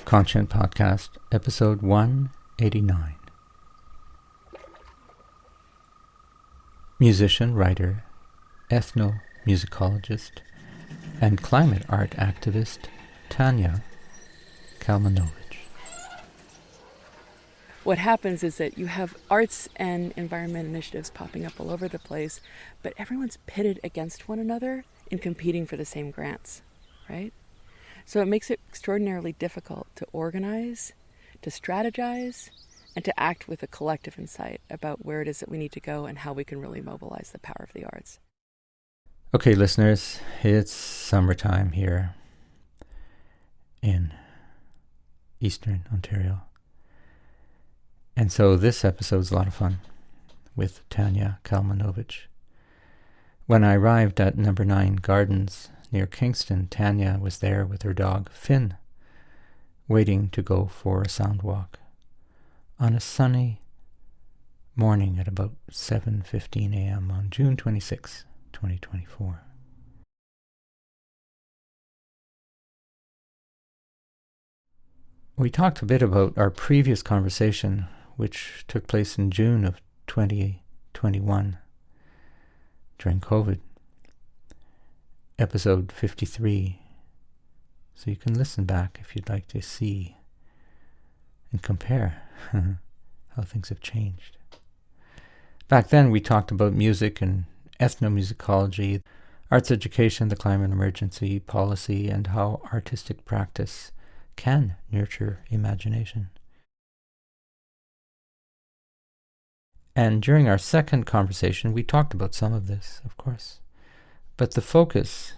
Content Podcast, episode 189. Musician, writer, ethnomusicologist, and climate art activist Tanya Kalmanovitch. What happens is that you have arts and environment initiatives popping up all over the place, but everyone's pitted against one another in competing for the same grants, right? So it makes it extraordinarily difficult to organize, to strategize, and to act with a collective insight about where it is that we need to go and how we can really mobilize the power of the arts. Okay, listeners, it's summertime here in Eastern Ontario. And so this episode's a lot of fun with Tanya Kalmanovitch. When I arrived at number 9 Gardens near Kingston, Tanya was there with her dog Finn, waiting to go for a sound walk on a sunny morning at about 7:15 a.m. on June 26, 2024. We talked a bit about our previous conversation, which took place in June of 2021 during COVID, episode 53. So you can listen back if you'd like to see and compare how things have changed. Back then we talked about music and ethnomusicology, arts education, the climate emergency policy, and how artistic practice can nurture imagination. And during our second conversation, we talked about some of this, of course. But the focus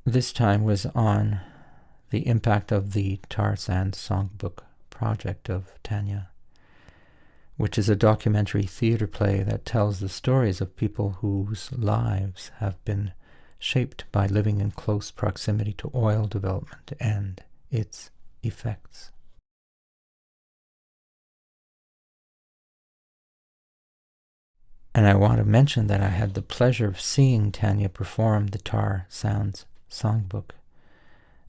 this time was on the impact of the Tar Sands Songbook project of Tanya, which is a documentary theatre play that tells the stories of people whose lives have been shaped by living in close proximity to oil development and its effects. And I want to mention that I had the pleasure of seeing Tanya perform the Tar Sands Songbook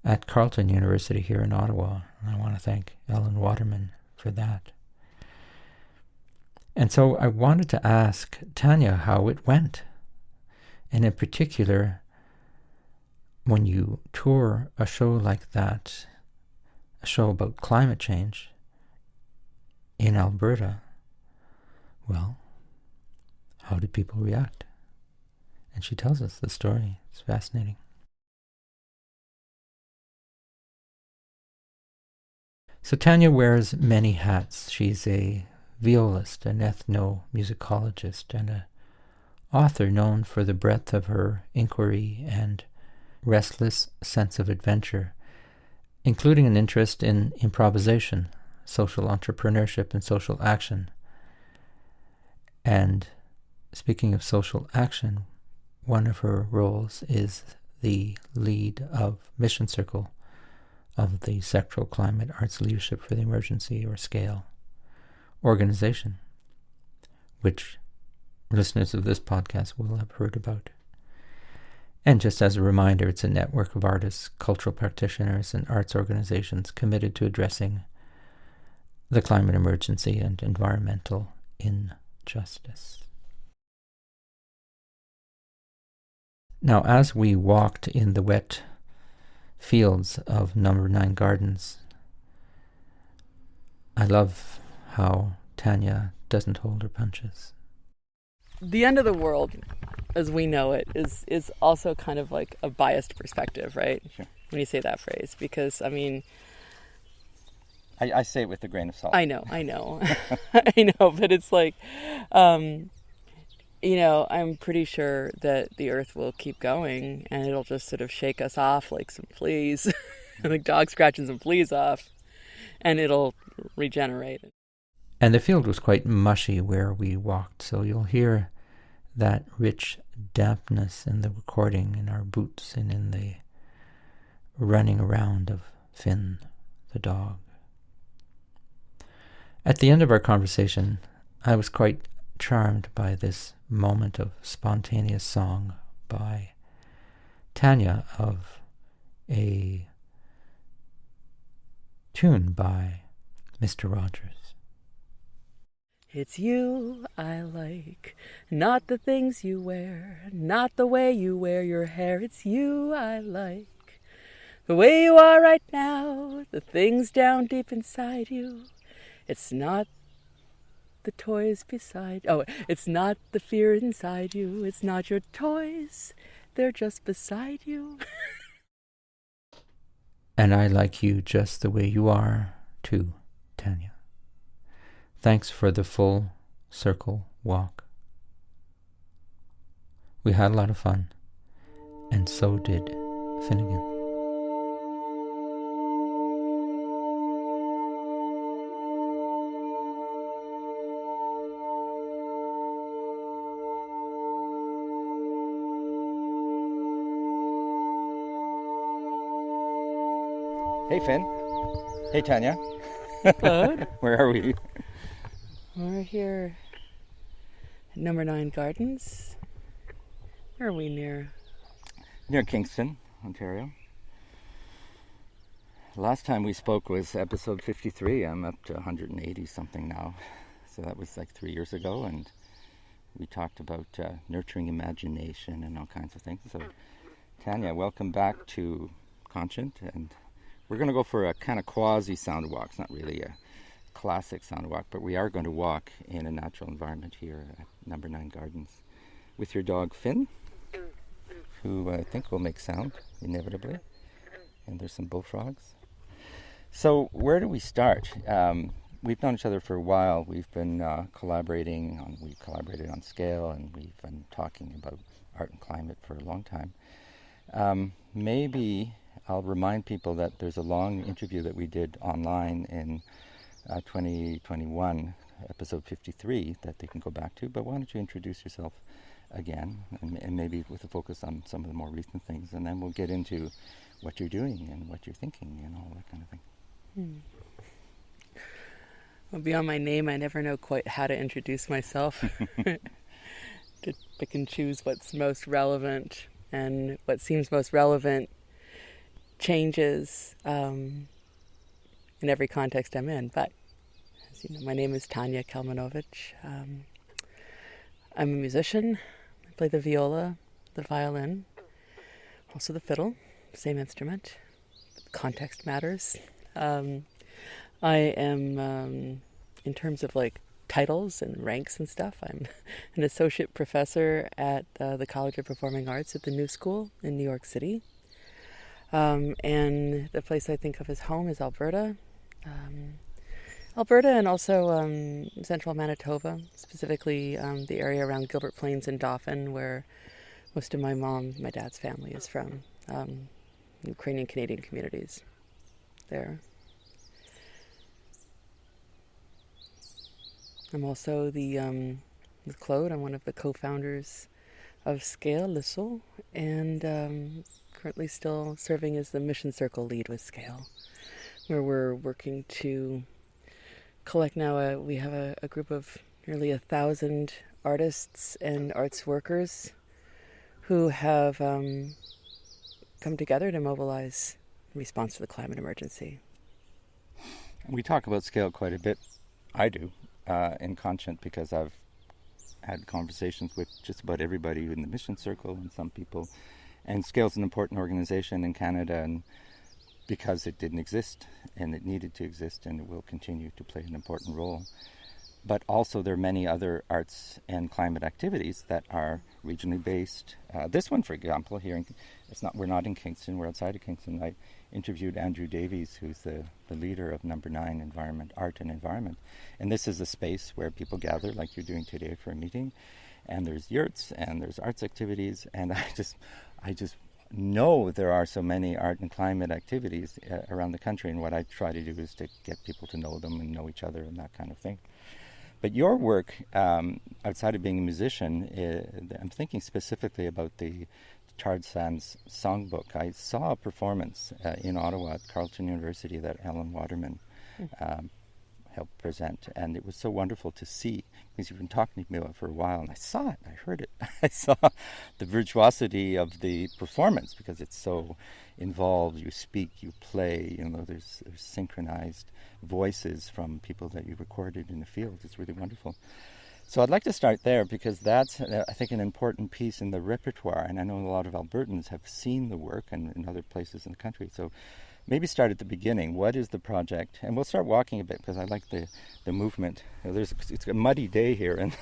at Carleton University here in Ottawa. And I want to thank Ellen Waterman for that. And so I wanted to ask Tanya how it went. And in particular, when you tour a show like that, a show about climate change in Alberta, well, how did people react? And she tells us the story. It's fascinating. So Tanya wears many hats. She's a violist, an ethnomusicologist, and an author known for the breadth of her inquiry and restless sense of adventure, including an interest in improvisation, social entrepreneurship, and social action. And speaking of social action, one of her roles is the lead of Mission Circle of the Sectoral Climate Arts Leadership for the Emergency or SCALE organization, which listeners of this podcast will have heard about. And just as a reminder, it's a network of artists, cultural practitioners, and arts organizations committed to addressing the climate emergency and environmental injustice. Now, as we walked in the wet fields of number 9 Gardens, I love how Tanya doesn't hold her punches. The end of the world, as we know it, is also kind of like a biased perspective, right? Sure. When you say that phrase, because, I mean... I say it with a grain of salt. I know. I know, but it's like... I'm pretty sure that the earth will keep going and it'll just sort of shake us off like some fleas, like dog scratching some fleas off, and it'll regenerate. And the field was quite mushy where we walked, so you'll hear that rich dampness in the recording in our boots and in the running around of Finn, the dog. At the end of our conversation, I was quite charmed by this moment of spontaneous song by Tanya of a Tune by Mr. Rogers. It's you I like, not the things you wear, not the way you wear your hair. It's you I like, the way you are right now, the things down deep inside you. It's not the toys beside. Oh, it's not the fear inside you. It's not your toys. They're just beside you. And I like you just the way you are, too, Tanya. Thanks for the full circle walk. We had a lot of fun, and so did Finnegan. Hey, Finn. Hey, Tanya. Claude. Where are we? We're here at number 9 Gardens. Where are we near? Near Kingston, Ontario. Last time we spoke was episode 53. I'm up to 180 something now. So that was like 3 years ago, and we talked about nurturing imagination and all kinds of things. So, Tanya, welcome back to Conscient, and we're going to go for a kind of quasi sound walk. It's not really a classic sound walk, but we are going to walk in a natural environment here at number 9 Gardens with your dog Finn, who I think will make sound inevitably. And there's some bullfrogs. So where do we start? We've known each other for a while. We've been collaborating. We collaborated on scale, and we've been talking about art and climate for a long time. Maybe I'll remind people that there's a long interview that we did online in 2021, episode 53, that they can go back to. But why don't you introduce yourself again, and maybe with a focus on some of the more recent things, and then we'll get into what you're doing and what you're thinking and all that kind of thing. Well, beyond my name, I never know quite how to introduce myself. To pick and choose what's most relevant, and what seems most relevant changes in every context I'm in. But as you know, my name is Tanya Kalmanovitch. I'm a musician. I play the viola, the violin, also the fiddle, same instrument. Context matters. I am, in terms of like titles and ranks and stuff, I'm an associate professor at the College of Performing Arts at the New School in New York City. And the place I think of as home is Alberta. Alberta and also central Manitoba, specifically the area around Gilbert Plains and Dauphin, where most of my dad's family is from. Ukrainian Canadian communities there. I'm also with Claude, I'm one of the co-founders of Scale, Lissot, and currently still serving as the Mission Circle lead with Scale, where we're working to collect now. We have a group of nearly 1,000 artists and arts workers who have come together to mobilize in response to the climate emergency. We talk about scale quite a bit. I do, in Conscient, because I've had conversations with just about everybody in the Mission Circle and some people. And Scale's an important organization in Canada, and because it didn't exist, and it needed to exist, and it will continue to play an important role. But also there are many other arts and climate activities that are regionally based. This one, for example, here, we're not in Kingston, we're outside of Kingston. I interviewed Andrew Davies, who's the leader of number 9 Environment, Art and Environment. And this is a space where people gather, like you're doing today, for a meeting. And there's yurts, and there's arts activities, and I just know there are so many art and climate activities around the country, and what I try to do is to get people to know them and know each other and that kind of thing. But your work, outside of being a musician, I'm thinking specifically about the Tar Sands Songbook. I saw a performance in Ottawa at Carleton University that Ellen Waterman helped present, and it was so wonderful to see, because you've been talking to me about it for a while, and I saw it, I heard it. I saw the virtuosity of the performance, because it's so involved. You speak, you play, there's synchronized voices from people that you recorded in the field. It's really wonderful. So I'd like to start there, because that's, I think, an important piece in the repertoire, and I know a lot of Albertans have seen the work and in other places in the country. So maybe start at the beginning. What is the project? And we'll start walking a bit, because I like the movement. It's a muddy day here, and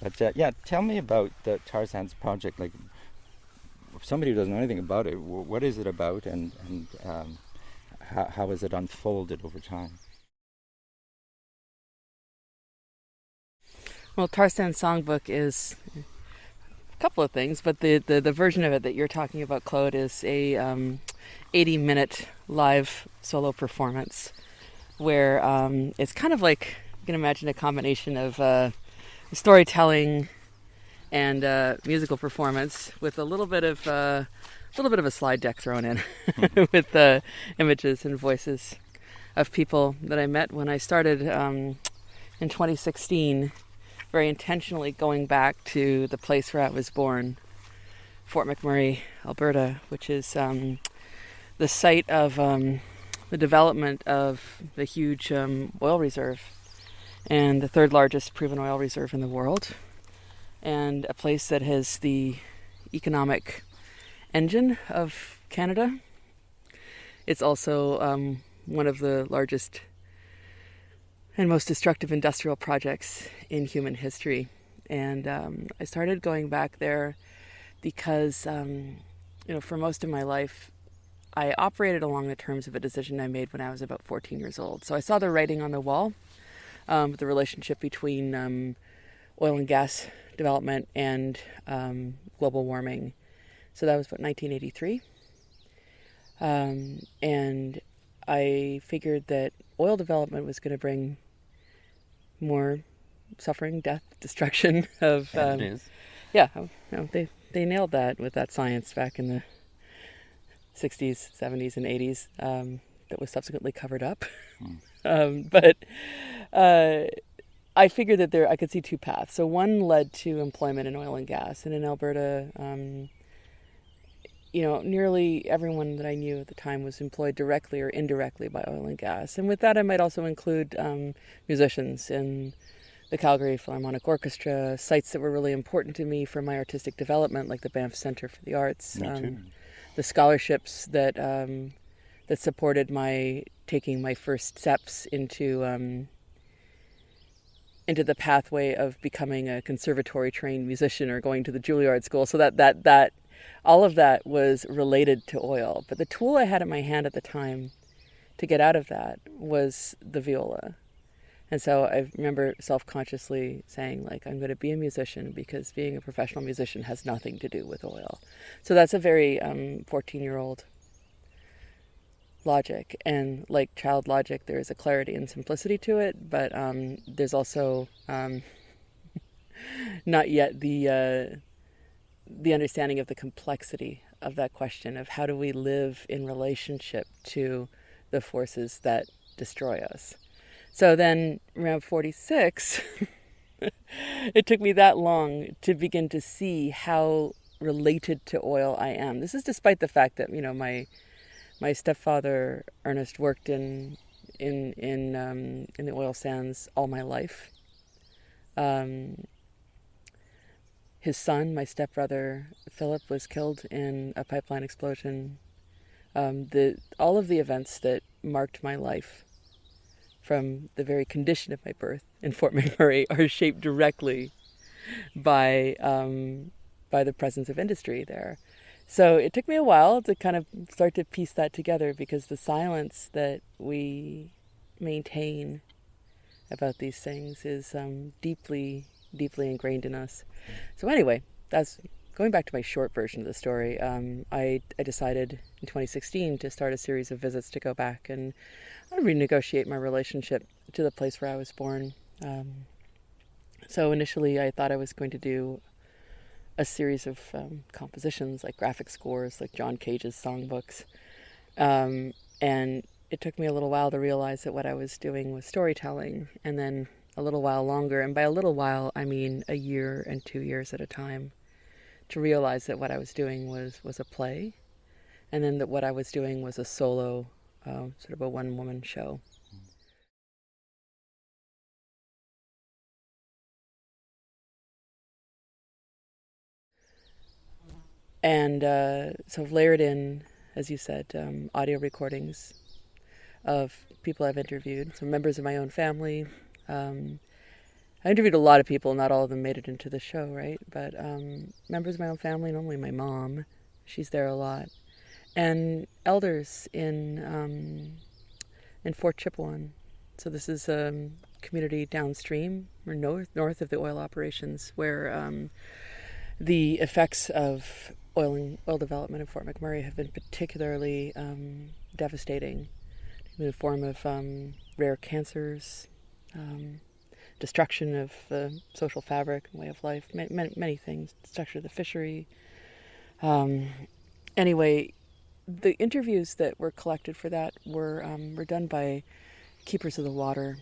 but yeah, tell me about the Tar Sands project. Like, if somebody who doesn't know anything about it, what is it about, and how has it unfolded over time? Well, Tar Sands Songbook is a couple of things, but the version of it that you're talking about, Claude, is a 80-minute live solo performance where it's kind of like, you can imagine a combination of storytelling and musical performance with a little bit of a slide deck thrown in with images and voices of people that I met when I started in 2016. Very intentionally going back to the place where I was born, Fort McMurray, Alberta, which is the site of the development of the huge oil reserve and the third largest proven oil reserve in the world, and a place that has the economic engine of Canada. It's also one of the largest and most destructive industrial projects in human history. And I started going back there because, for most of my life, I operated along the terms of a decision I made when I was about 14 years old. So I saw the writing on the wall, the relationship between oil and gas development and global warming. So that was about 1983. And I figured that oil development was going to bring more suffering, death, destruction of. It is. Yeah, they nailed that with that science back in the 60s, 70s, and 80s. That was subsequently covered up. But I figured that I could see two paths. So one led to employment in oil and gas, and in Alberta, nearly everyone that I knew at the time was employed directly or indirectly by oil and gas. And with that, I might also include musicians in the Calgary Philharmonic Orchestra, sites that were really important to me for my artistic development, like the Banff Centre for the Arts, the scholarships that supported my taking my first steps into the pathway of becoming a conservatory-trained musician or going to the Juilliard School. So that all of that was related to oil. But the tool I had in my hand at the time to get out of that was the viola. And so I remember self-consciously saying, I'm going to be a musician because being a professional musician has nothing to do with oil. So that's a very 14-year-old logic. And like child logic, there is a clarity and simplicity to it, but there's also not yet the understanding of the complexity of that question of how do we live in relationship to the forces that destroy us. So then around 46, it took me that long to begin to see how related to oil I am. This is despite the fact that, my stepfather, Ernest, worked in the oil sands all my life. His son, my stepbrother, Philip, was killed in a pipeline explosion. All of the events that marked my life from the very condition of my birth in Fort McMurray are shaped directly by the presence of industry there. So it took me a while to kind of start to piece that together, because the silence that we maintain about these things is deeply, deeply ingrained in us. So anyway, that's going back to my short version of the story. I decided in 2016 to start a series of visits to go back and renegotiate my relationship to the place where I was born. So initially I thought I was going to do a series of compositions, like graphic scores, like John Cage's songbooks. And it took me a little while to realize that what I was doing was storytelling, and then a little while longer, and by a little while I mean a year and 2 years at a time, to realize that what I was doing was a play, and then that what I was doing was a solo, sort of a one-woman show. And so I've layered in, as you said, audio recordings of people I've interviewed, some members of my own family. I interviewed a lot of people, not all of them made it into the show, right? But members of my own family, normally my mom, she's there a lot, and elders in Fort Chipewyan. So this is a community downstream or north of the oil operations, where the effects of oil development in Fort McMurray have been particularly devastating in the form of rare cancers, destruction of the social fabric and way of life, many things, destruction of the fishery. Anyway, the interviews that were collected for that were done by Keepers of the Water,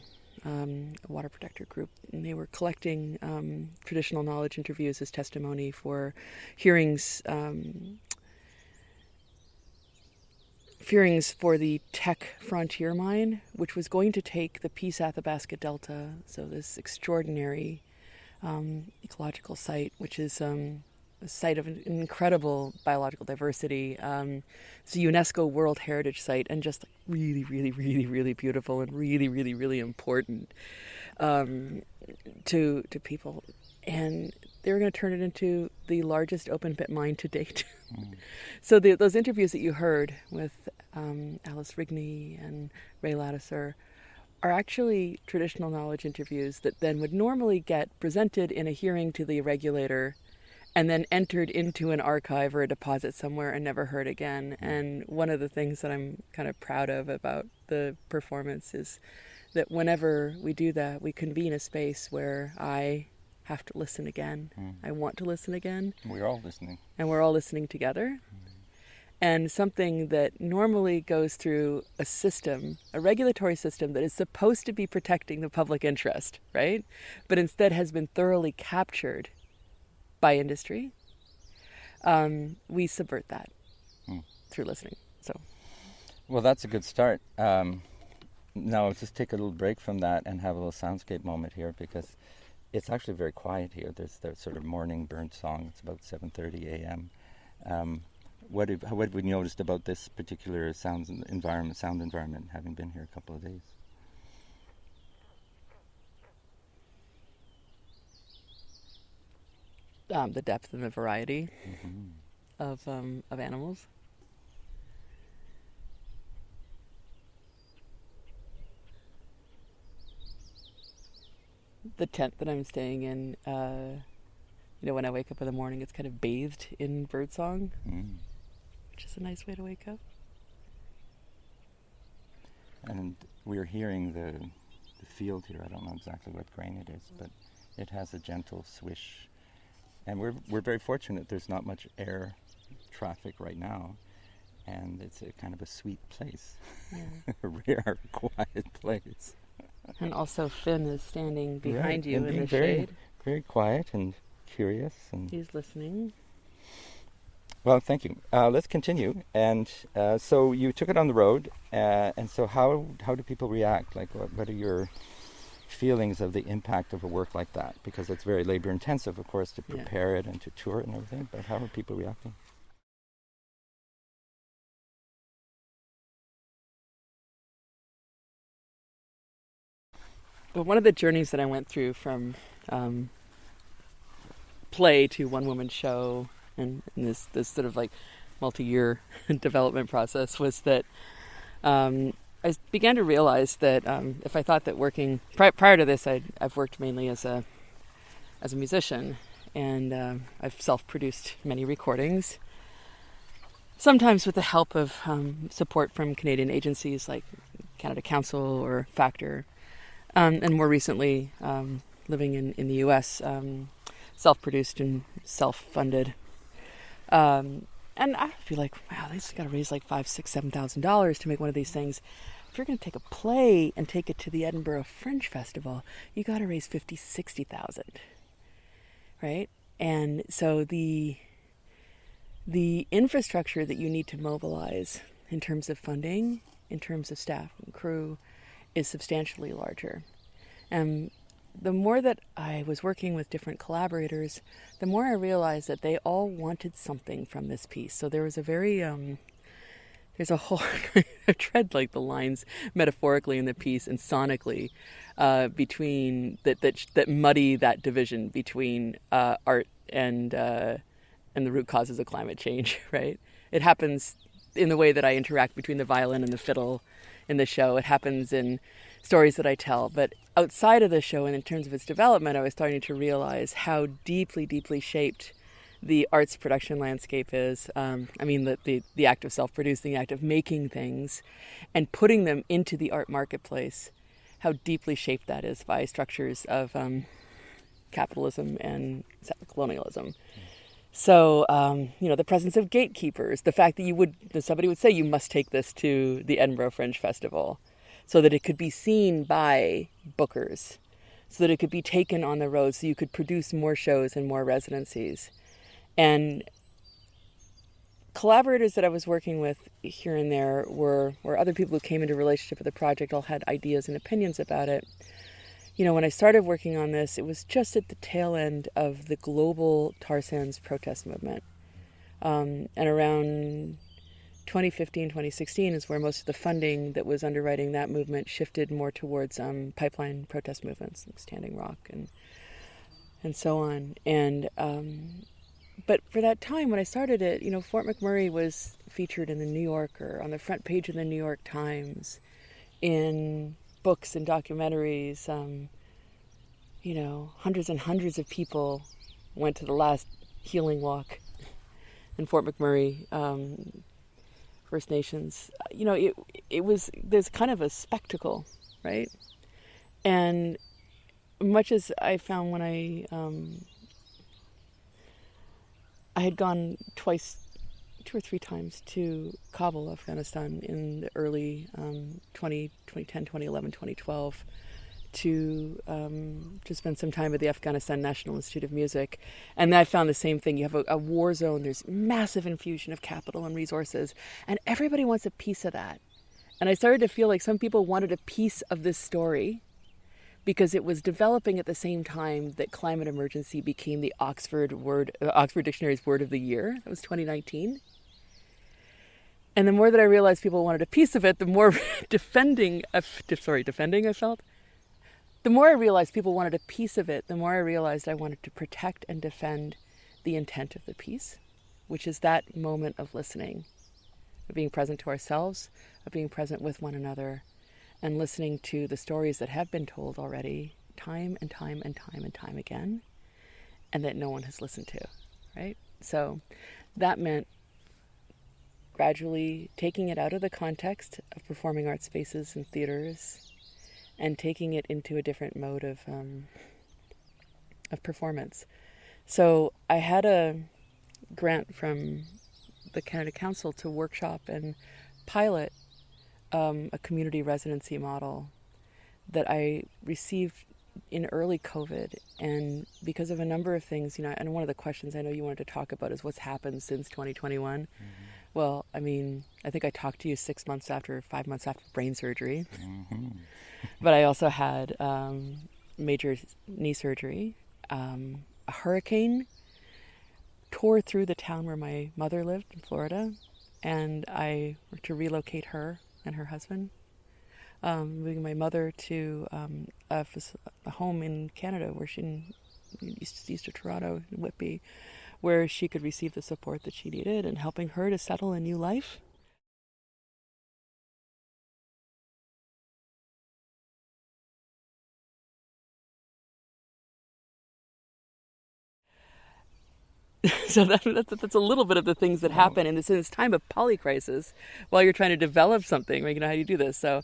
a water protector group, and they were collecting traditional knowledge interviews as testimony for hearings for the Teck Frontier Mine, which was going to take the Peace Athabasca Delta, so this extraordinary ecological site, which is a site of an incredible biological diversity. It's a UNESCO World Heritage Site, and just really, really, really, really beautiful, and really, really, really important to people. And they were going to turn it into the largest open pit mine to date. So those interviews that you heard with Alice Rigney and Ray Lattiser are actually traditional knowledge interviews that then would normally get presented in a hearing to the regulator and then entered into an archive or a deposit somewhere and never heard again. And one of the things that I'm kind of proud of about the performance is that whenever we do that, we convene a space where I have to listen again. I want to listen again. We're all listening. And we're all listening together. And something that normally goes through a system, a regulatory system that is supposed to be protecting the public interest, right? But instead has been thoroughly captured by industry. We subvert that through listening. So, well, that's a good start. Now let's just take a little break from that and have a little soundscape moment here, because it's actually very quiet here. There's the sort of morning bird song. It's about 7:30 a.m. What have we noticed about this particular sound environment, having been here a couple of days? The depth and the variety of animals. The tent that I'm staying in, when I wake up in the morning, it's kind of bathed in birdsong, which is a nice way to wake up. And we're hearing the field here. I don't know exactly what grain it is, but it has a gentle swish. And we're very fortunate. There's not much air traffic right now, and it's a kind of a sweet place, a rare, quiet place. And also Finn is standing behind you in the very, shade. Very quiet and curious. And he's listening. Well, thank you. Let's continue. And so you took it on the road, and so how do people react? Like, what are your feelings of the impact of a work like that? Because it's very labor intensive, of course, to prepare it and to tour it and everything, but how are people reacting? But one of the journeys that I went through from play to one-woman show and this sort of like multi-year development process was that I began to realize that if I thought that working prior to this, I've worked mainly as a musician, and I've self-produced many recordings, sometimes with the help of support from Canadian agencies like Canada Council or Factor, and more recently living in the U.S., self-produced and self-funded. And I'd be like, wow, they just got to raise like $5,000, $6,000, $7,000 to make one of these things. if you're going to take a play and take it to the Edinburgh Fringe Festival, you got to raise 50,000-60,000, right? And so the infrastructure that you need to mobilize in terms of funding, in terms of staff and crew, is substantially larger. And the more that I was working with different collaborators, the more I realized that they all wanted something from this piece. So there was a very, there's a whole, I tread like the lines metaphorically in the piece and sonically between, that muddy that division between art and the root causes of climate change, right? It happens in the way that I interact between the violin and the fiddle in the show. It happens in stories that I tell. But outside of the show and in terms of its development, I was starting to realize how deeply, deeply shaped the arts production landscape is. The act of self-producing, the act of making things and putting them into the art marketplace, how deeply shaped that is by structures of capitalism and colonialism. So, the presence of gatekeepers, the fact that somebody would say, you must take this to the Edinburgh Fringe Festival so that it could be seen by bookers, so that it could be taken on the road, so you could produce more shows and more residencies. And collaborators that I was working with here and there were other people who came into relationship with the project, all had ideas and opinions about it. When I started working on this, it was just at the tail end of the global tar sands protest movement. And around 2015, 2016 is where most of the funding that was underwriting that movement shifted more towards pipeline protest movements, like Standing Rock and so on. And but for that time, when I started it, Fort McMurray was featured in the New Yorker, on the front page of the New York Times, in books and documentaries. Hundreds and hundreds of people went to the last healing walk in Fort McMurray. First Nations. There's kind of a spectacle, right? And much as I found when I had gone two or three times to Kabul, Afghanistan in the early 2010, 2011, 2012 to spend some time at the Afghanistan National Institute of Music. And I found the same thing. You have a war zone, there's massive infusion of capital and resources, and everybody wants a piece of that. And I started to feel like some people wanted a piece of this story because it was developing at the same time that climate emergency became the Oxford Dictionary's word of the year. That was 2019. And the more that I realized people wanted a piece of it, the more defending I felt. The more I realized people wanted a piece of it, the more I realized I wanted to protect and defend the intent of the piece, which is that moment of listening, of being present to ourselves, of being present with one another, and listening to the stories that have been told already, time and time and time and time again, and that no one has listened to, right? So that meant gradually taking it out of the context of performing arts spaces and theaters and taking it into a different mode of performance. So I had a grant from the Canada Council to workshop and pilot a community residency model that I received in early COVID. And because of a number of things, and one of the questions I know you wanted to talk about is what's happened since 2021. Mm-hmm. Well, I think I talked to you 5 months after brain surgery. Mm-hmm. But I also had major knee surgery. A hurricane tore through the town where my mother lived in Florida, and I were to relocate her and her husband, moving my mother to a home in Canada, where east of Toronto, in Whitby, where she could receive the support that she needed, and helping her to settle a new life. So that's a little bit of the things that happen in this time of polycrisis while you're trying to develop something. How do you do this? So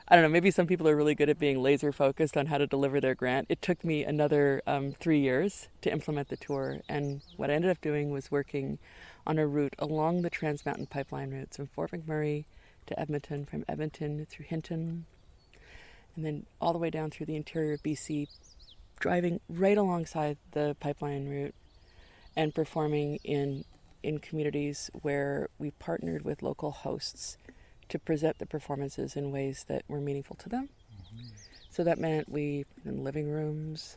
I don't know, maybe some people are really good at being laser focused on how to deliver their grant. It took me another 3 years to implement the tour. And what I ended up doing was working on a route along the Trans Mountain Pipeline routes from Fort McMurray to Edmonton, from Edmonton through Hinton, and then all the way down through the interior of BC, driving right alongside the pipeline route and performing in communities where we partnered with local hosts to present the performances in ways that were meaningful to them. So that meant we, in living rooms,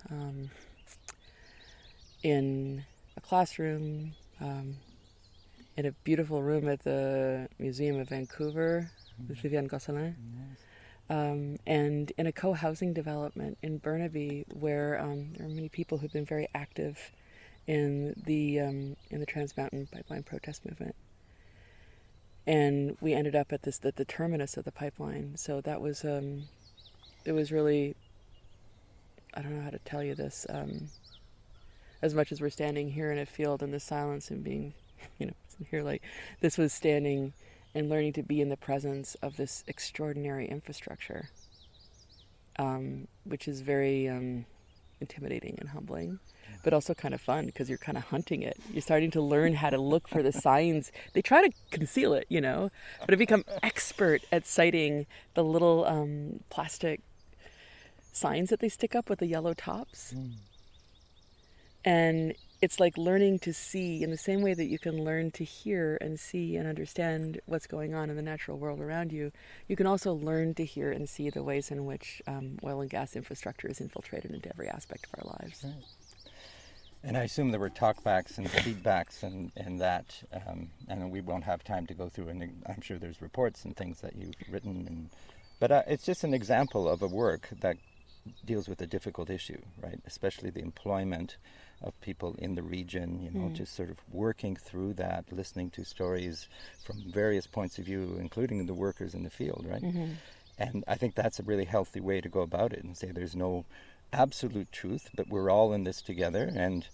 in a classroom, in a beautiful room at the Museum of Vancouver with Viviane Gosselin, and in a co-housing development in Burnaby where there are many people who've been very active in the Trans Mountain Pipeline protest movement. And we ended up at the terminus of the pipeline. So that was, it was really, I don't know how to tell you this, as much as we're standing here in a field in the silence and being, here, like, this was standing and learning to be in the presence of this extraordinary infrastructure, which is very intimidating and humbling, but also kind of fun because you're kind of hunting it. You're starting to learn how to look for the signs. They try to conceal it, but I become expert at citing the little plastic signs that they stick up with the yellow tops. And it's like learning to see in the same way that you can learn to hear and see and understand what's going on in the natural world around you. You can also learn to hear and see the ways in which oil and gas infrastructure is infiltrated into every aspect of our lives. Right. And I assume there were talkbacks and feedbacks and that, and we won't have time to go through, and I'm sure there's reports and things that you've written. But it's just an example of a work that deals with a difficult issue, right? Especially the employment of people in the region, just sort of working through that, listening to stories from various points of view, including the workers in the field, right? And I think that's a really healthy way to go about it and say there's no absolute truth, but we're all in this together, and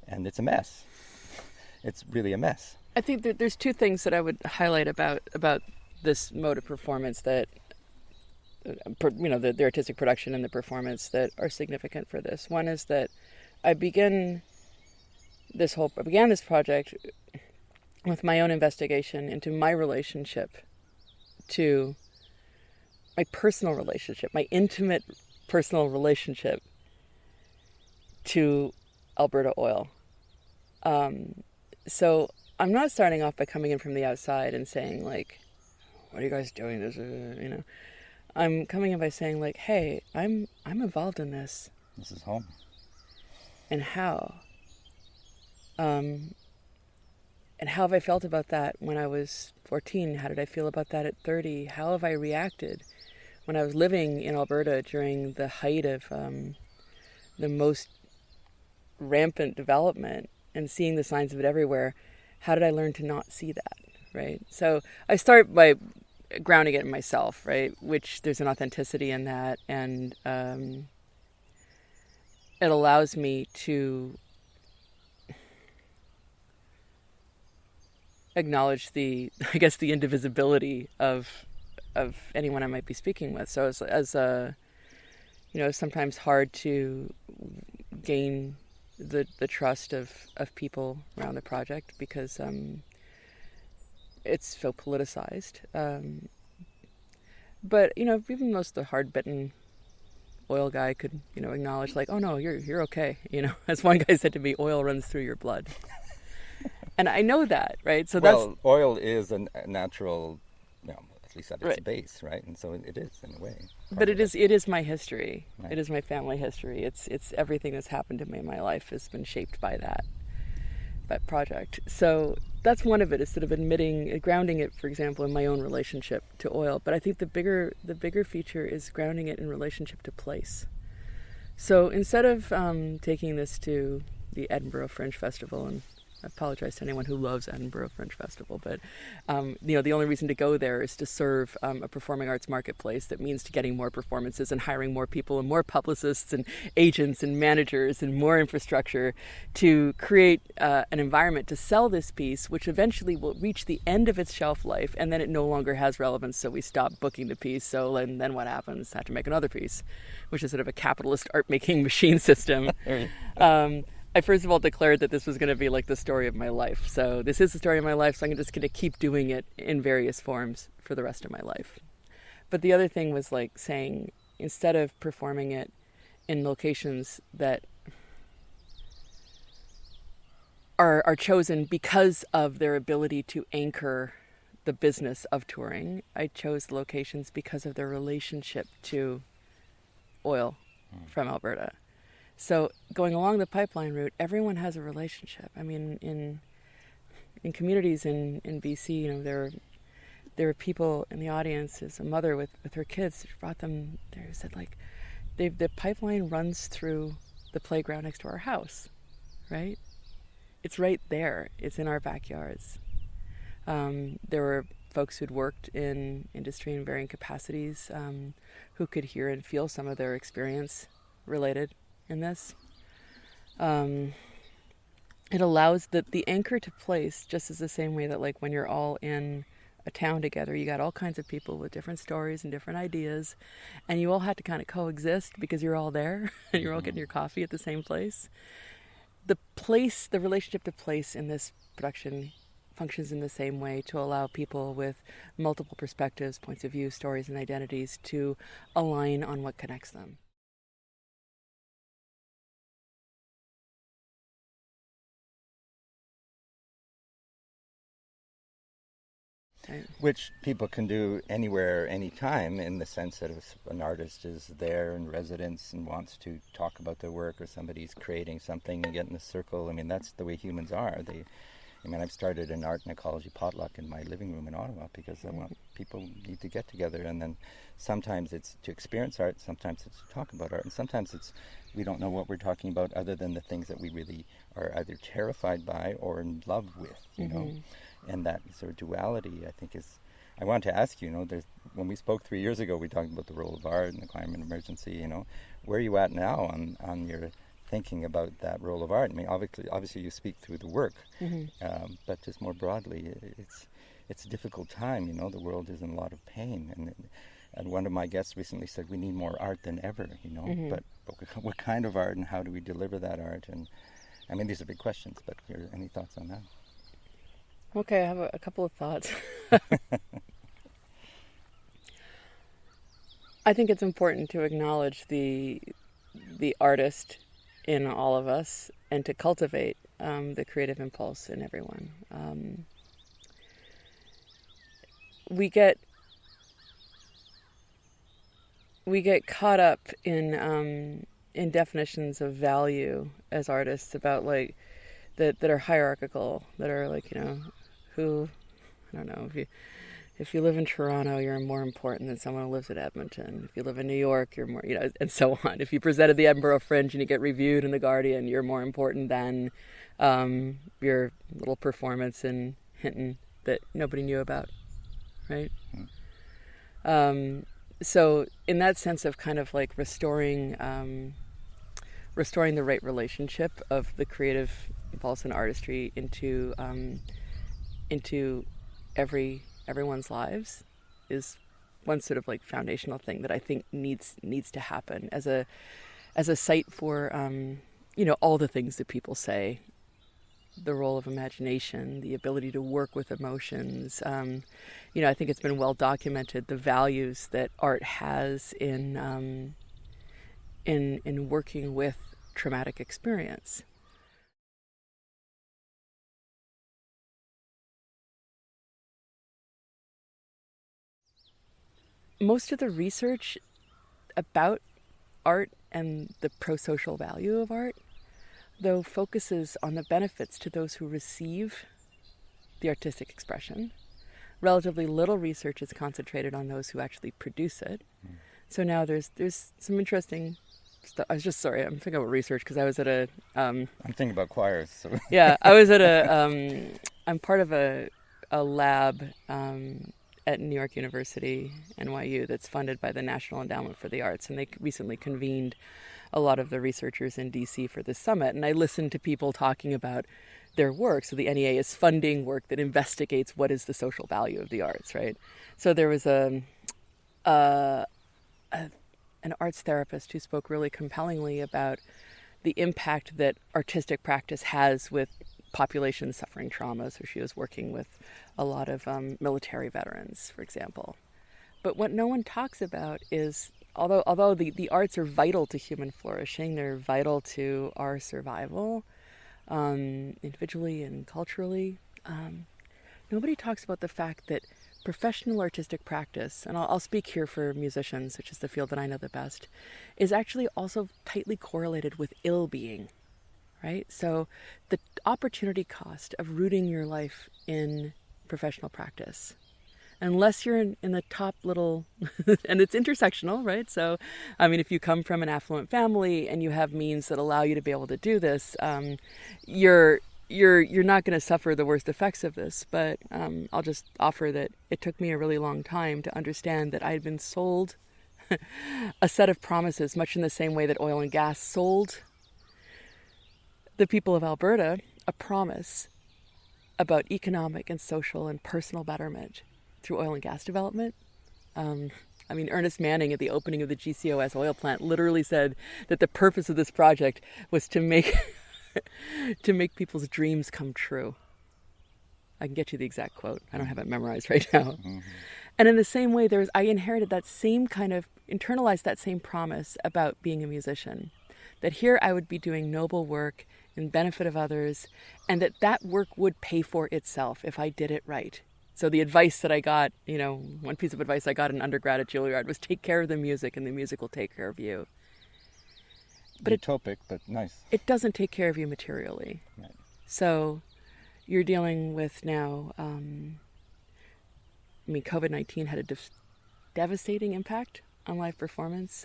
it's a mess. It's really a mess. I think that there's two things that I would highlight about this mode of performance that, the artistic production and the performance that are significant for this. One is that I began this project with my own investigation into my relationship to my personal relationship, my intimate personal relationship to Alberta oil. So I'm not starting off by coming in from the outside and saying, like, what are you guys doing? This, I'm coming in by saying, like, hey, I'm involved in this. This is home. And how? And how have I felt about that when I was 14? How did I feel about that at 30? How have I reacted when I was living in Alberta during the height of the most rampant development and seeing the signs of it everywhere? How did I learn to not see that, right? So I start by grounding it in myself, right? Which there's an authenticity in that, and it allows me to acknowledge the indivisibility of anyone I might be speaking with. So as sometimes hard to gain the trust of people around the project because it's so politicized. But even most of the hard-bitten oil guy could acknowledge, like, oh no, you're okay. As one guy said to me, oil runs through your blood. And I know that, right? So oil is a natural, at least at its base, right? And so it is in a way. But it is my history. Right. It is my family history. It's everything that's happened to me in my life has been shaped by that project. So that's one of it, is sort of grounding it, for example, in my own relationship to oil. But I think the bigger feature is grounding it in relationship to place. So instead of taking this to the Edinburgh Fringe Festival, and I apologize to anyone who loves Edinburgh Fringe Festival, but the only reason to go there is to serve a performing arts marketplace that means to getting more performances and hiring more people and more publicists and agents and managers and more infrastructure to create an environment to sell this piece, which eventually will reach the end of its shelf life, and then it no longer has relevance, so we stop booking the piece. So and then what happens? Have to make another piece, which is sort of a capitalist art-making machine system. I first of all declared that this was going to be like the story of my life. So this is the story of my life, so I'm just going to keep doing it in various forms for the rest of my life. But the other thing was like saying, instead of performing it in locations that are chosen because of their ability to anchor the business of touring, I chose locations because of their relationship to oil from Alberta. So going along the pipeline route, everyone has a relationship. I mean, in communities in BC, you know, there were people in the audience. There's a mother with her kids. She brought them there. Who said, like, the pipeline runs through the playground next to our house, right? It's right there. It's in our backyards. There were folks who'd worked in industry in varying capacities who could hear and feel some of their experience related in this. It allows the anchor to place just as the same way that, like, when you're all in a town together, you got all kinds of people with different stories and different ideas, and you all had to kind of coexist because you're all there and you're all getting your coffee at the same place. The relationship to place in this production functions in the same way, to allow people with multiple perspectives, points of view, stories, and identities to align on what connects them. Right. Which people can do anywhere, anytime, in the sense that if an artist is there in residence and wants to talk about their work, or somebody's creating something and get in a circle. I mean, that's the way humans are. I've started an art and ecology potluck in my living room in Ottawa because I want people need to get together, and then sometimes it's to experience art, sometimes it's to talk about art, and sometimes it's we don't know what we're talking about other than the things that we really are either terrified by or in love with, you know. And that sort of duality, I think, is... I want to ask you, when we spoke 3 years ago, we talked about the role of art and the climate emergency, you know. Where are you at now on your thinking about that role of art? I mean, obviously you speak through the work, but just more broadly, it's a difficult time, you know. The world is in a lot of pain. And one of my guests recently said, we need more art than ever, you know. But what kind of art, and how do we deliver that art? And I mean, these are big questions, but any thoughts on that? Okay, I have a couple of thoughts. I think it's important to acknowledge the artist in all of us, and to cultivate the creative impulse in everyone. We get caught up in definitions of value as artists about, like, that are hierarchical, that are like, you know, I don't know, if you live in Toronto, you're more important than someone who lives in Edmonton. If you live in New York, you're more, you know, and so on. If you present at the Edinburgh Fringe and you get reviewed in The Guardian, you're more important than your little performance in Hinton that nobody knew about, right? So in that sense of kind of like restoring the right relationship of the creative impulse and artistry into everyone's lives is one sort of like foundational thing that I think needs to happen as a site for you know, all the things that people say, the role of imagination, the ability to work with emotions. You know, I think it's been well documented the values that art has in working with traumatic experience. Most of the research about art and the pro-social value of art, though, focuses on the benefits to those who receive the artistic expression. Relatively little research is concentrated on those who actually produce it. So now there's some interesting stuff. I'm thinking about research because I was at a... I'm thinking about choirs. So. Yeah, I was at I'm part of a lab at New York University, NYU, that's funded by the National Endowment for the Arts, and they recently convened a lot of the researchers in DC for this summit, and I listened to people talking about their work. So the NEA is funding work that investigates what is the social value of the arts, right? So there was an arts therapist who spoke really compellingly about the impact that artistic practice has with populations suffering trauma. So she was working with a lot of military veterans, for example. But what no one talks about is, although the arts are vital to human flourishing, they're vital to our survival, individually and culturally, nobody talks about the fact that professional artistic practice, and I'll speak here for musicians, which is the field that I know the best, is actually also tightly correlated with ill-being, right? So the opportunity cost of rooting your life in professional practice, unless you're in the top little, and it's intersectional, right? So, I mean, if you come from an affluent family and you have means that allow you to be able to do this, you're not going to suffer the worst effects of this. But I'll just offer that it took me a really long time to understand that I had been sold a set of promises, much in the same way that oil and gas sold the people of Alberta a promise about economic and social and personal betterment through oil and gas development. I mean, Ernest Manning at the opening of the GCOS oil plant literally said that the purpose of this project was to make to make people's dreams come true. I can get you the exact quote. I don't have it memorized right now. Mm-hmm. And in the same way, I inherited that same kind of, internalized that same promise about being a musician. That here I would be doing noble work in benefit of others, and that work would pay for itself if I did it right. So the advice that I got, one piece of advice I got in undergrad at Juilliard was take care of the music and the music will take care of you. But utopic, but nice. It doesn't take care of you materially. Right. So you're dealing with now, COVID-19 had a devastating impact on live performance.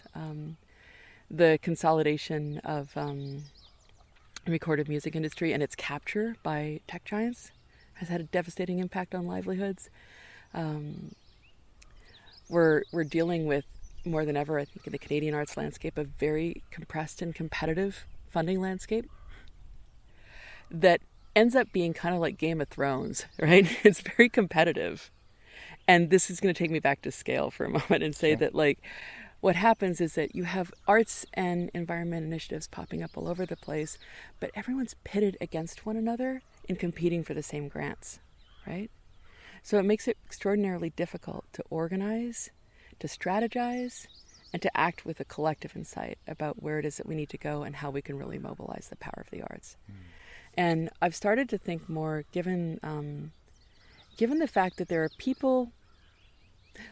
The consolidation of the recorded music industry and its capture by tech giants has had a devastating impact on livelihoods. We're dealing with, more than ever, I think, in the Canadian arts landscape, a very compressed and competitive funding landscape that ends up being kind of like Game of Thrones, right? It's very competitive. And this is going to take me back to scale for a moment and say that, what happens is that you have arts and environment initiatives popping up all over the place, but everyone's pitted against one another in competing for the same grants, right? So it makes it extraordinarily difficult to organize, to strategize, and to act with a collective insight about where it is that we need to go and how we can really mobilize the power of the arts. And I've started to think more, given the fact that there are people,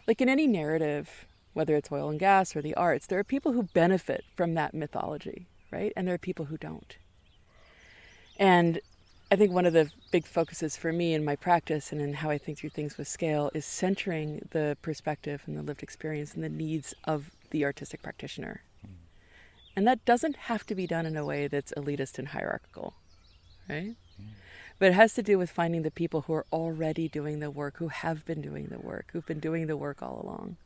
like in any narrative, whether it's oil and gas or the arts, there are people who benefit from that mythology, right? And there are people who don't. And I think one of the big focuses for me in my practice and in how I think through things with scale is centering the perspective and the lived experience and the needs of the artistic practitioner. And that doesn't have to be done in a way that's elitist and hierarchical, right? But it has to do with finding the people who are already doing the work, who have been doing the work, who've been doing the work all along,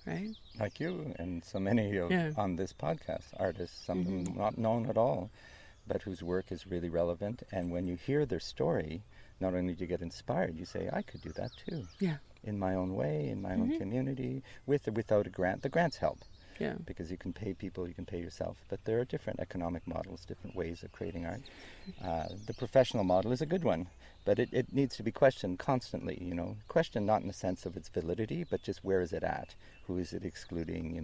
right? Like you and so many of on this podcast, artists, some of them not known at all, but whose work is really relevant. And when you hear their story, not only do you get inspired, you say, I could do that too. Yeah. In my own way, in my own community, with or without a grant. The grants help. Yeah. Because you can pay people, you can pay yourself. But there are different economic models, different ways of creating art. The professional model is a good one, but it needs to be questioned constantly, Questioned not in the sense of its validity, but just where is it at? Who is it excluding?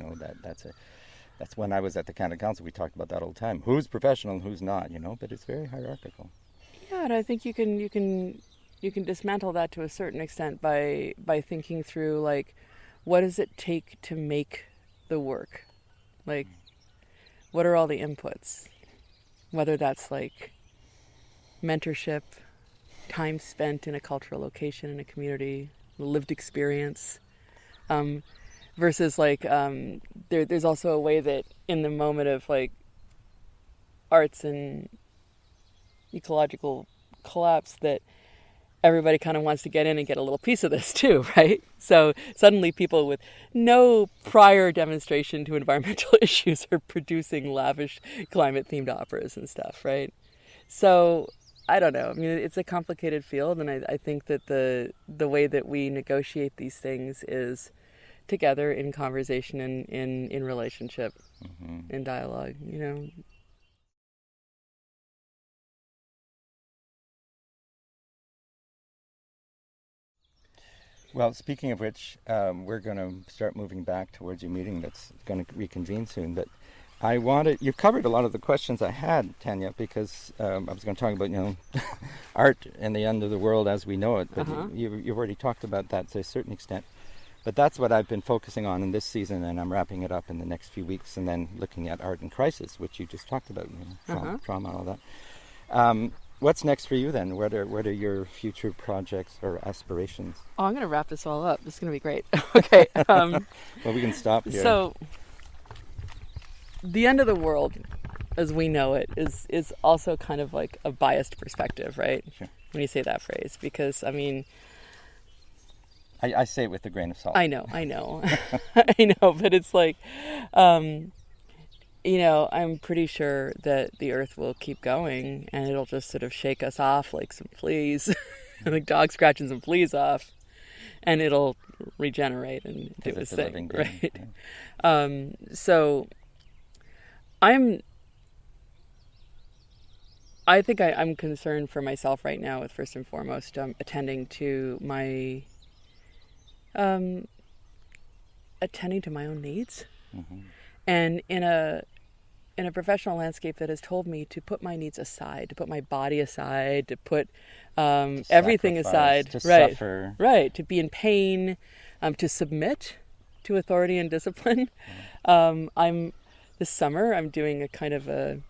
That's when I was at the Canada Council, we talked about that all the time. Who's professional and who's not, but it's very hierarchical. Yeah, and I think you can dismantle that to a certain extent by thinking through, what does it take to make the work? What are all the inputs? Whether that's mentorship, time spent in a cultural location, in a community, lived experience, versus there's also a way that in the moment of arts and ecological collapse that everybody kind of wants to get in and get a little piece of this too, right? So suddenly people with no prior demonstration to environmental issues are producing lavish climate-themed operas and stuff, right? So I don't know. I mean, it's a complicated field, and I think that the way that we negotiate these things is together in conversation and in relationship, in dialogue, Well, speaking of which, we're going to start moving back towards your meeting that's going to reconvene soon. But you covered a lot of the questions I had, Tanya, because I was going to talk about, art and the end of the world as we know it. But you've already talked about that to a certain extent. But that's what I've been focusing on in this season, and I'm wrapping it up in the next few weeks, and then looking at art in crisis, which you just talked about, trauma and all that. What's next for you then? What are your future projects or aspirations? Oh, I'm going to wrap this all up. This is going to be great. Okay. Well, we can stop here. So, the end of the world, as we know it, is also kind of like a biased perspective, right? Sure. When you say that phrase, because I mean, I say it with a grain of salt. I know, I know, but it's like, I'm pretty sure that the earth will keep going and it'll just sort of shake us off like some fleas, like dog scratching some fleas off, and it'll regenerate and do its thing, right? Yeah. So I think I'm concerned for myself right now with, first and foremost, attending to my own needs. Mm-hmm. And in a professional landscape that has told me to put my needs aside, to put my body aside, to put everything aside, to right, suffer. Right, to be in pain, to submit to authority and discipline. This summer I'm doing a kind of a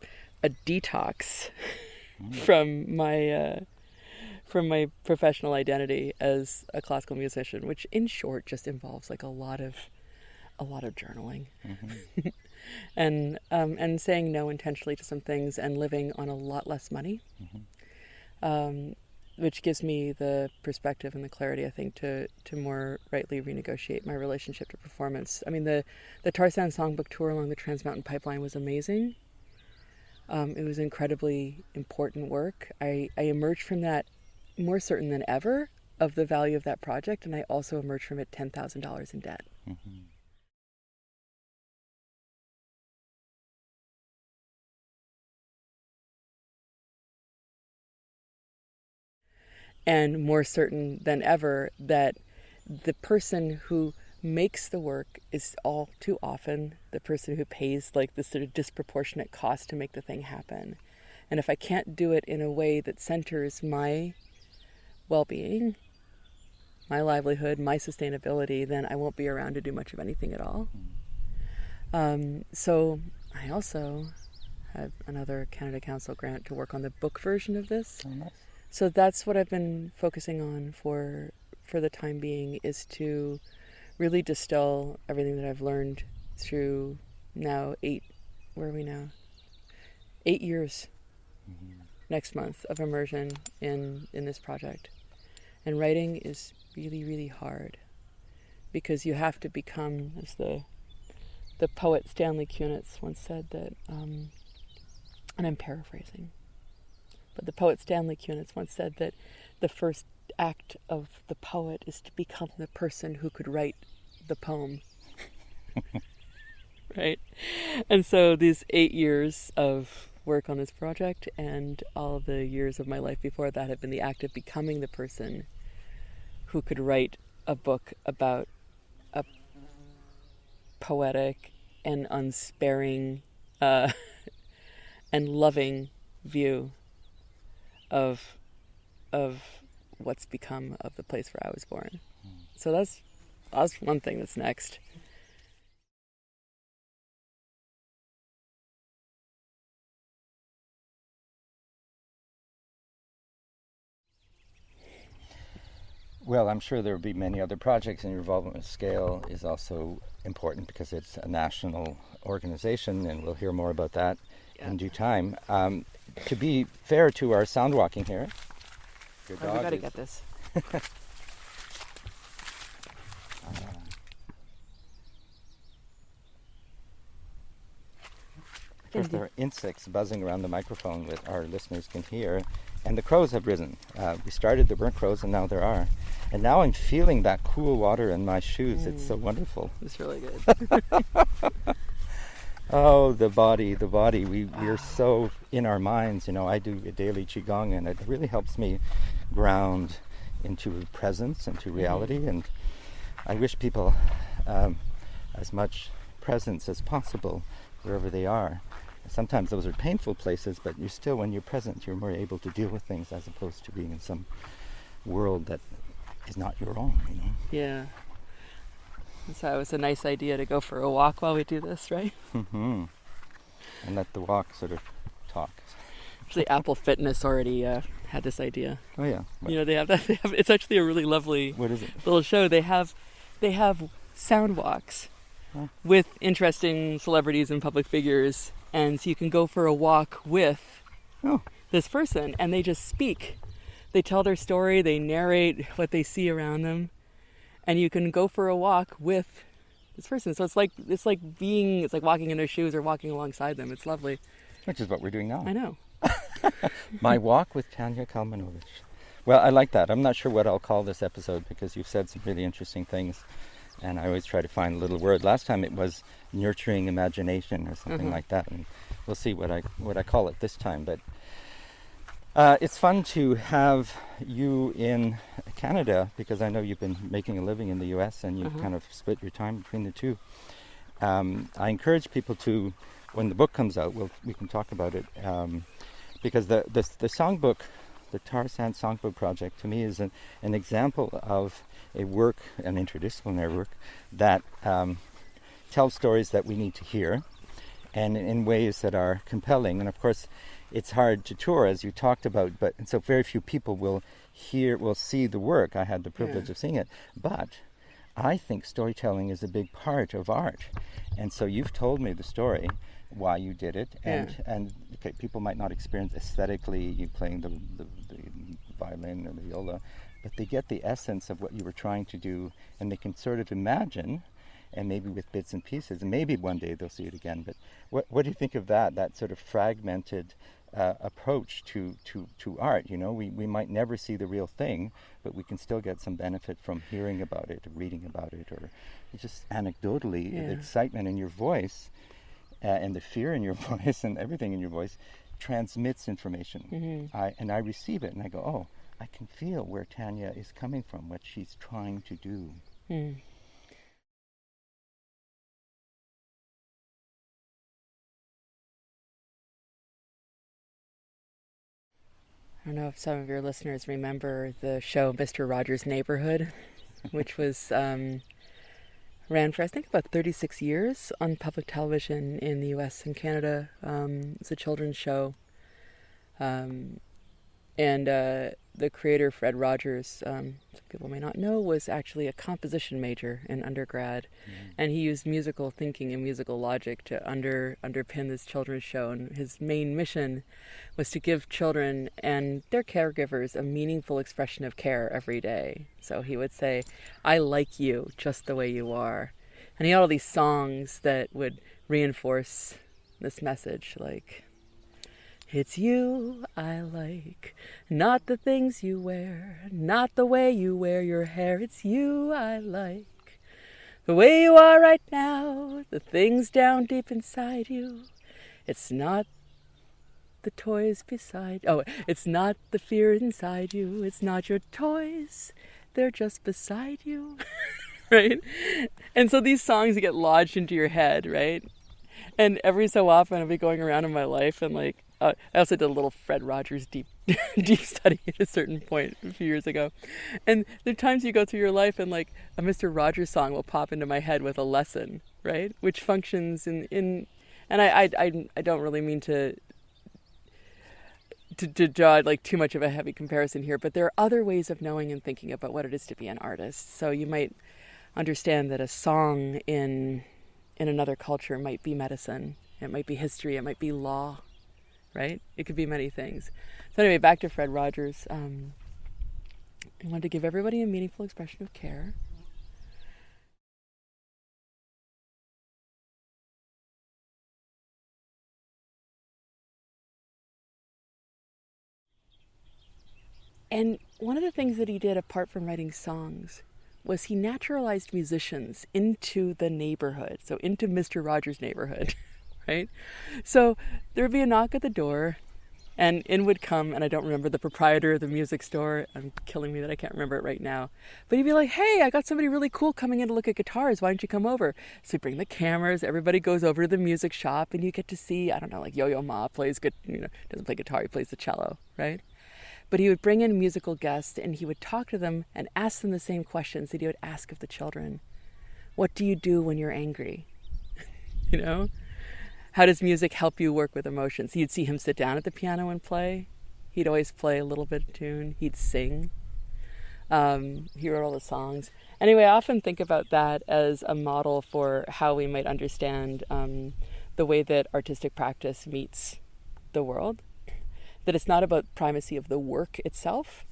detox from my professional identity as a classical musician, which in short just involves like a lot of journaling. Mm-hmm. and saying no intentionally to some things and living on a lot less money, which gives me the perspective and the clarity, I think, to more rightly renegotiate my relationship to performance. I mean, the Tar Sands Songbook tour along the Trans Mountain Pipeline was amazing. It was incredibly important work. I emerged from that more certain than ever of the value of that project, and I also emerged from it $10,000 in debt. Mm-hmm. And more certain than ever that the person who makes the work is all too often the person who pays like this sort of disproportionate cost to make the thing happen. And if I can't do it in a way that centers my well-being, my livelihood, my sustainability, then I won't be around to do much of anything at all. So I also had another Canada Council grant to work on the book version of this. Oh, nice. So that's what I've been focusing on for the time being, is to really distill everything that I've learned through now 8 years next month of immersion in this project. And writing is really, really hard because you have to become, as the poet Stanley Kunitz once said that, and I'm paraphrasing, but the poet Stanley Kunitz once said that the first act of the poet is to become the person who could write the poem. Right? And so these 8 years of work on this project and all the years of my life before that have been the act of becoming the person who could write a book about a poetic and unsparing and loving view of what's become of the place where I was born. So that's one thing that's next. Well, I'm sure there will be many other projects, and your involvement with Scale is also important because it's a national organization, and we'll hear more about that in due time. To be fair to our sound walking here, your dog we gotta get this. Of course, there are insects buzzing around the microphone that our listeners can hear, and the crows have risen. We started, there weren't crows, and now there are. And now I'm feeling that cool water in my shoes. It's so wonderful. It's really good. Oh, the body. We're so in our minds. I do a daily Qigong, and it really helps me ground into presence, into reality. And I wish people as much presence as possible wherever they are. Sometimes those are painful places, but you're still, when you're present, you're more able to deal with things as opposed to being in some world that is not your own, you know. Yeah. So it was a nice idea to go for a walk while we do this, right? Mm-hmm. And let the walk sort of talk. Actually, Apple Fitness already had this idea. Oh yeah. You know, they have that. It's actually a really lovely What is it? little show. They have sound walks with interesting celebrities and public figures, and so you can go for a walk with this person, and they just speak. They tell their story. They narrate what they see around them, and you can go for a walk with this person. So it's like walking in their shoes or walking alongside them. It's lovely. Which is what we're doing now. I know. My walk with Tanya Kalmanovitch. Well, I like that. I'm not sure what I'll call this episode because you've said some really interesting things, and I always try to find a little word. Last time it was nurturing imagination or something like that, and we'll see what I call it this time. But it's fun to have you in Canada because I know you've been making a living in the U.S. and you've kind of split your time between the two. I encourage people to, when the book comes out, we can talk about it, because the songbook, the Tar Sands Songbook project, to me is an example of a work, an interdisciplinary work, that tells stories that we need to hear, and in ways that are compelling. And of course, it's hard to tour, as you talked about, and so very few people will see the work. I had the privilege of seeing it, but I think storytelling is a big part of art. And so you've told me the story, why you did it, and okay, people might not experience aesthetically you playing the violin or the viola, but they get the essence of what you were trying to do, and they can sort of imagine, and maybe with bits and pieces, and maybe one day they'll see it again. But what do you think of that sort of fragmented approach to art? You know, we might never see the real thing, but we can still get some benefit from hearing about it, or reading about it, or just anecdotally, the excitement in your voice and the fear in your voice and everything in your voice transmits information. I receive it and I go, oh, I can feel where Tanya is coming from, what she's trying to do. I don't know if some of your listeners remember the show Mr. Rogers' Neighborhood, which was ran for, I think, about 36 years on public television in the US and Canada. It's a children's show. And the creator, Fred Rogers, some people may not know, was actually a composition major in undergrad. And he used musical thinking and musical logic to underpin this children's show. And his main mission was to give children and their caregivers a meaningful expression of care every day. So he would say, I like you just the way you are. And he had all these songs that would reinforce this message, like, it's you I like, not the things you wear, not the way you wear your hair. It's you I like, the way you are right now, the things down deep inside you. It's not the toys it's not the fear inside you. It's not your toys, they're just beside you. Right? And so these songs get lodged into your head, right? And every so often I'll be going around in my life and like, I also did a little Fred Rogers deep study at a certain point a few years ago. And there are times you go through your life and like a Mr. Rogers song will pop into my head with a lesson, right? Which functions in and I don't really mean to draw like too much of a heavy comparison here, but there are other ways of knowing and thinking about what it is to be an artist. So you might understand that a song in another culture might be medicine, it might be history, it might be law, right? It could be many things. So anyway, back to Fred Rogers. I wanted to give everybody a meaningful expression of care. And one of the things that he did apart from writing songs was he naturalized musicians into the neighborhood, so into Mr. Rogers' neighborhood, right? So there would be a knock at the door, And in would come, and I don't remember the proprietor of the music store. I'm killing me that I can't remember it right now. But he'd be like, hey, I got somebody really cool coming in to look at guitars. Why don't you come over? So we bring the cameras. Everybody goes over to the music shop, and you get to see, I don't know, like Yo-Yo Ma plays good, doesn't play guitar, he plays the cello, right? But he would bring in musical guests, and he would talk to them and ask them the same questions that he would ask of the children. What do you do when you're angry? How does music help you work with emotions? You'd see him sit down at the piano and play. He'd always play a little bit of tune. He'd sing. He wrote all the songs. Anyway, I often think about that as a model for how we might understand the way that artistic practice meets the world. That it's not about primacy of the work itself,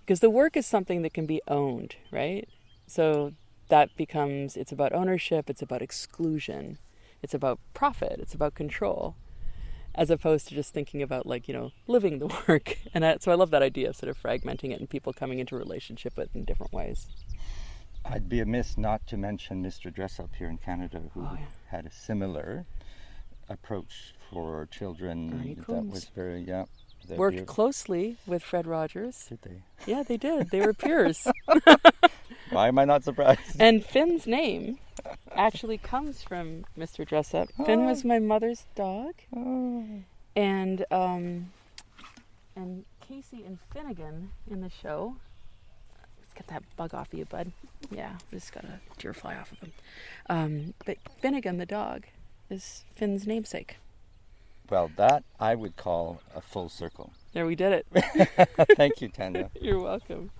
because the work is something that can be owned, right? So that becomes, it's about ownership, it's about exclusion. It's about profit. It's about control, as opposed to just thinking about living the work. And so I love that idea of sort of fragmenting it and people coming into relationship with it in different ways. I'd be amiss not to mention Mr. Dressup here in Canada, who had a similar approach for children. That was very, Worked closely with Fred Rogers. Did they? Yeah, they did. They were peers. Why am I not surprised? And Finn's name actually comes from Mr. Dressup. Finn was my mother's dog. And Casey and Finnegan in the show. Let's get that bug off of you, bud. Yeah, we just got a deer fly off of him. But Finnegan, the dog, is Finn's namesake. Well, that I would call a full circle. There, we did it. Thank you, Tanya. You're welcome.